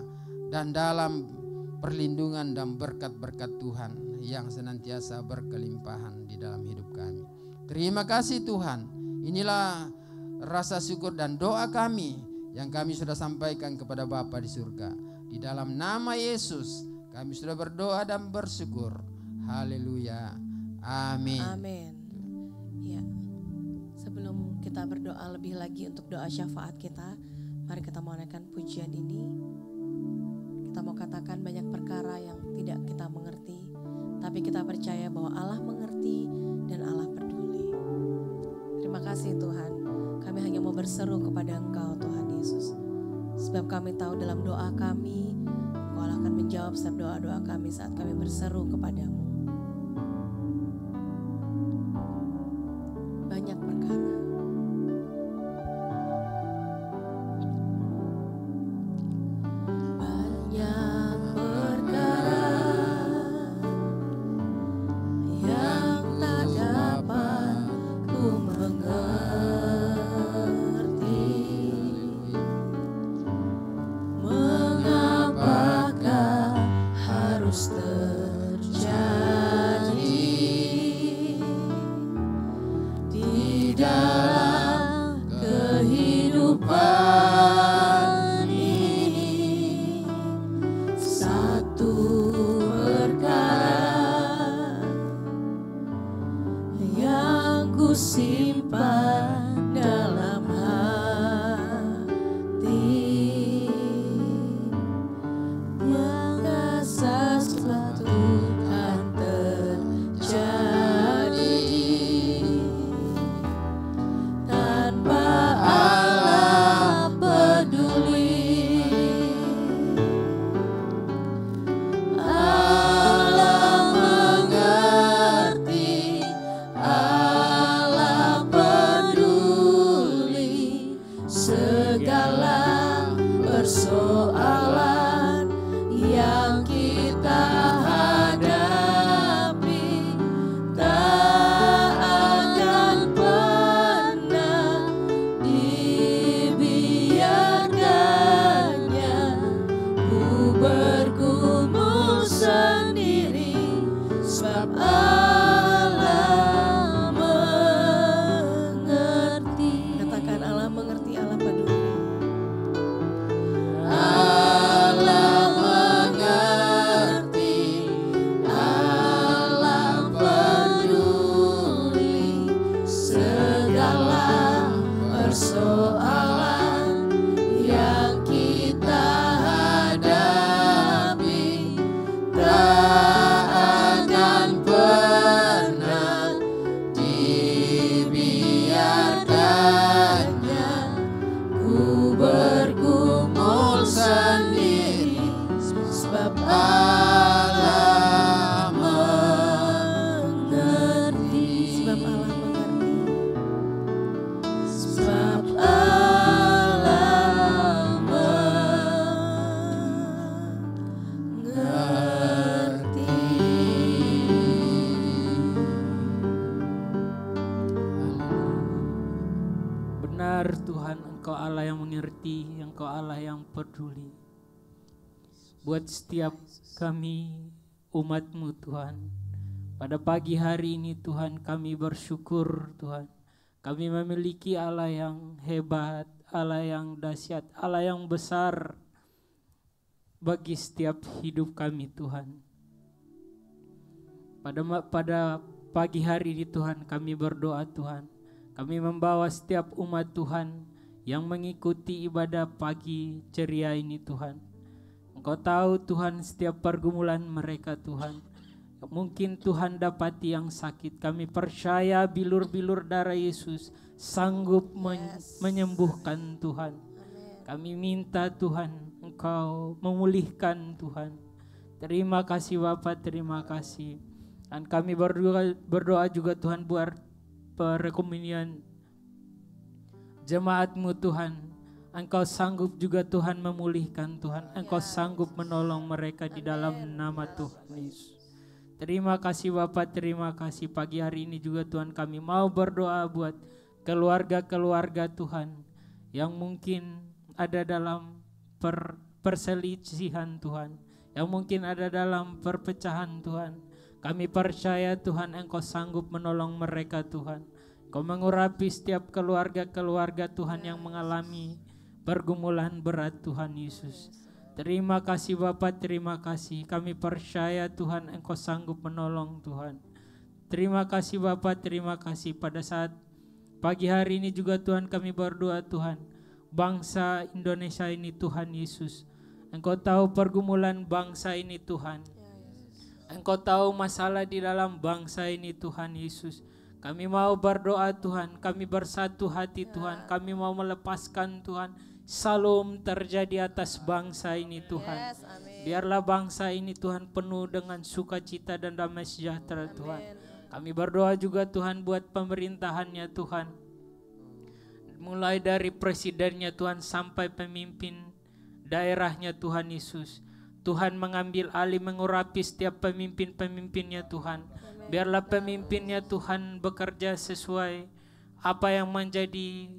dan dalam perlindungan dan berkat-berkat Tuhan yang senantiasa berkelimpahan di dalam hidup kami. Terima kasih Tuhan. Inilah rasa syukur dan doa kami yang kami sudah sampaikan kepada Bapa di surga. Di dalam nama Yesus kami sudah berdoa dan bersyukur. Haleluya. Amin. Amin. Ya. Sebelum kita berdoa lebih lagi untuk doa syafaat kita, mari kita mau naikkan pujian ini. Kita mau katakan banyak perkara yang tidak kita mengerti, tapi kita percaya bahwa Allah mengerti dan Allah peduli. Terima kasih Tuhan, kami hanya mau berseru kepada Engkau Tuhan Yesus. Sebab kami tahu dalam doa kami, Engkau akan menjawab setiap doa-doa kami saat kami berseru kepadamu. Banyak perkara. Banyak perkara yang tak dapat ku mengerti. Mengapakah harus terjadi di dalam kehidupan ini? Satu perkara yang ku simpan dalam hati, merasa suatu akan terjadi tanpa Allah peduli. Allah mengerti, Allah peduli. sebab Allah mengerti. Katakan Allah mengerti, Allah peduli. Allah mengerti, Allah peduli segala persoalan yang kita hadapi. Tak akan pernah dibiarkannya ku bergumul sendiri, sebab Allah mengerti. Sebab Allah mengerti. Sebab Allah mengerti. Benar Tuhan, Engkau Allah yang mengerti, Engkau Allah yang peduli. Buat setiap kami umat-Mu Tuhan, pada pagi hari ini Tuhan kami bersyukur Tuhan. Kami memiliki Allah yang hebat, Allah yang dahsyat, Allah yang besar bagi setiap hidup kami Tuhan. Pada pagi hari ini Tuhan kami berdoa Tuhan. Kami membawa setiap umat Tuhan yang mengikuti ibadah pagi ceria ini Tuhan. Engkau tahu Tuhan setiap pergumulan mereka Tuhan. Mungkin Tuhan dapati yang sakit. Kami percaya bilur-bilur darah Yesus sanggup menyembuhkan Tuhan. Kami minta Tuhan Engkau memulihkan Tuhan. Terima kasih Bapa, terima kasih. Dan kami berdoa juga Tuhan buat perekonomian jemaat-Mu Tuhan. Engkau sanggup juga Tuhan memulihkan Tuhan. Engkau sanggup menolong mereka di dalam nama Tuhan Yesus. Terima kasih Bapa, terima kasih. Pagi hari ini juga Tuhan kami mau berdoa buat keluarga-keluarga Tuhan yang mungkin ada dalam perselisihan Tuhan, yang mungkin ada dalam perpecahan Tuhan. Kami percaya Tuhan Engkau sanggup menolong mereka Tuhan. Engkau mengurapi setiap keluarga-keluarga Tuhan yang mengalami pergumulan berat Tuhan Yesus. Terima kasih Bapa, terima kasih. Kami percaya Tuhan Engkau sanggup menolong Tuhan. Terima kasih Bapa, terima kasih. Pada saat pagi hari ini juga Tuhan kami berdoa Tuhan. Bangsa Indonesia ini Tuhan Yesus. Engkau tahu pergumulan bangsa ini Tuhan. Engkau tahu masalah di dalam bangsa ini Tuhan Yesus. Kami mau berdoa Tuhan, kami bersatu hati Tuhan, kami mau melepaskan Tuhan. Salam terjadi atas bangsa ini Tuhan. Biarlah bangsa ini Tuhan penuh dengan sukacita dan damai sejahtera Tuhan. Kami berdoa juga Tuhan buat pemerintahannya Tuhan. Mulai dari presidennya Tuhan sampai pemimpin daerahnya Tuhan Yesus. Tuhan mengambil alih, mengurapi setiap pemimpin-pemimpinnya Tuhan. Biarlah pemimpinnya Tuhan bekerja sesuai apa yang menjadi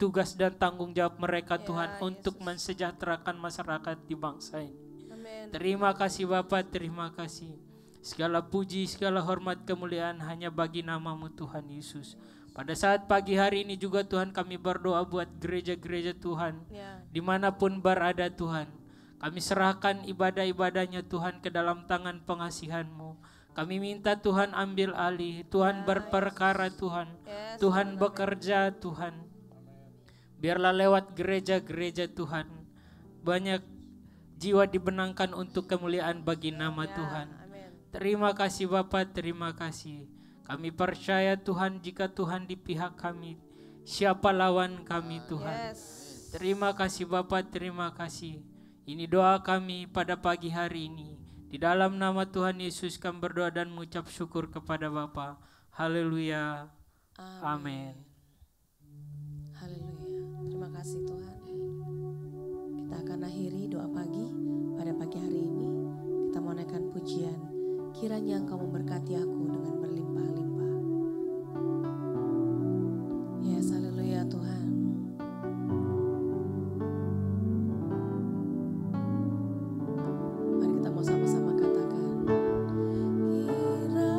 tugas dan tanggung jawab mereka Tuhan untuk mensejahterakan masyarakat di bangsa ini. Terima kasih Bapa, terima kasih. Segala puji, segala hormat, kemuliaan hanya bagi nama-Mu Tuhan Yesus. Pada saat pagi hari ini juga Tuhan kami berdoa buat gereja-gereja Tuhan. Dimanapun berada Tuhan. Kami serahkan ibadah-ibadahnya Tuhan ke dalam tangan pengasihan-Mu. Kami minta Tuhan ambil alih, Tuhan berperkara Tuhan. Tuhan bekerja Tuhan. Biarlah lewat gereja-gereja Tuhan banyak jiwa dibenangkan untuk kemuliaan bagi nama Tuhan. Terima kasih Bapa, terima kasih. Kami percaya Tuhan jika Tuhan di pihak kami, siapa lawan kami Tuhan. Terima kasih Bapa, terima kasih. Ini doa kami pada pagi hari ini. Di dalam nama Tuhan Yesus kami berdoa dan mengucap syukur kepada Bapa. Haleluya. Amin. Haleluya. Terima kasih Tuhan. Kita akan akhiri doa pagi pada pagi hari ini. Kita mau naikkan pujian. Kiranya Engkau memberkati aku dengan berlimpah-limpah. Yes, haleluya Tuhan. Mari kita mau sama-sama katakan. Kiranya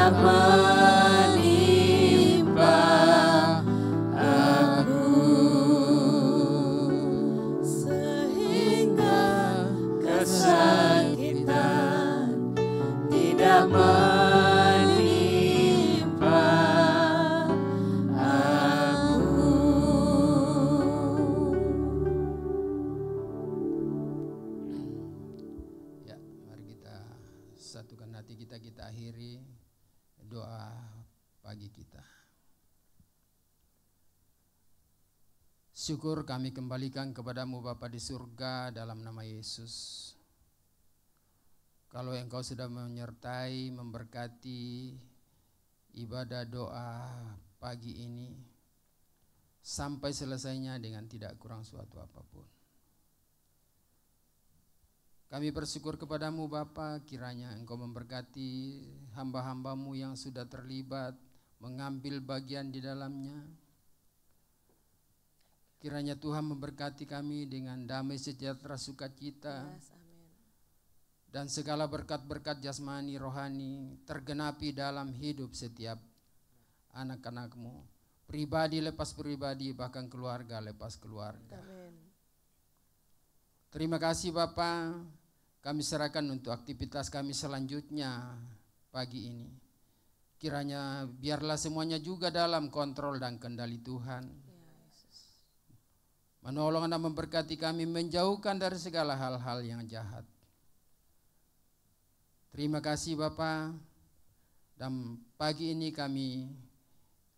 tidak menimpa aku, sehingga kesakitan tidak menimpa aku. Ya, mari kita satukan hati kita, kita akhiri doa pagi kita. Syukur kami kembalikan kepadamu Bapa di surga dalam nama Yesus. Kalau Engkau sudah menyertai, memberkati ibadah doa pagi ini sampai selesainya dengan tidak kurang suatu apapun. Kami bersyukur kepadamu Bapa, kiranya Engkau memberkati hamba-hambamu yang sudah terlibat mengambil bagian di dalamnya. Kiranya Tuhan memberkati kami dengan damai sejahtera sukacita dan segala berkat-berkat jasmani rohani tergenapi dalam hidup setiap anak-anakmu, pribadi lepas pribadi, bahkan keluarga lepas keluarga. Terima kasih Bapa, kami serahkan untuk aktivitas kami selanjutnya pagi ini. Kiranya biarlah semuanya juga dalam kontrol dan kendali Tuhan. Menolong dan memberkati kami, menjauhkan dari segala hal-hal yang jahat. Terima kasih Bapa. Dan pagi ini kami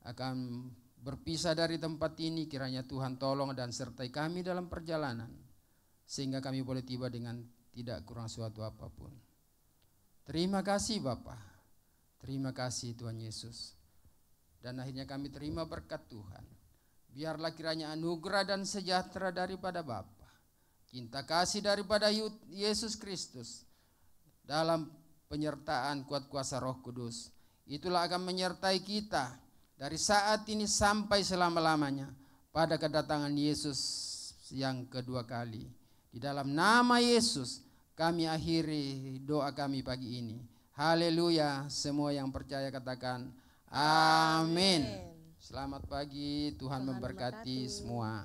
akan berpisah dari tempat ini. Kiranya Tuhan tolong dan sertai kami dalam perjalanan, sehingga kami boleh tiba dengan tidak kurang suatu apapun. Terima kasih Bapa. Terima kasih Tuhan Yesus. Dan akhirnya kami terima berkat Tuhan. Biarlah kiranya anugerah dan sejahtera daripada Bapa, cinta kasih daripada Yesus Kristus, dalam penyertaan kuat kuasa Roh Kudus, itulah akan menyertai kita dari saat ini sampai selama-lamanya pada kedatangan Yesus yang kedua kali. Di dalam nama Yesus kami akhiri doa kami pagi ini. Haleluya. Semua yang percaya katakan amin. Selamat pagi, Tuhan memberkati semua.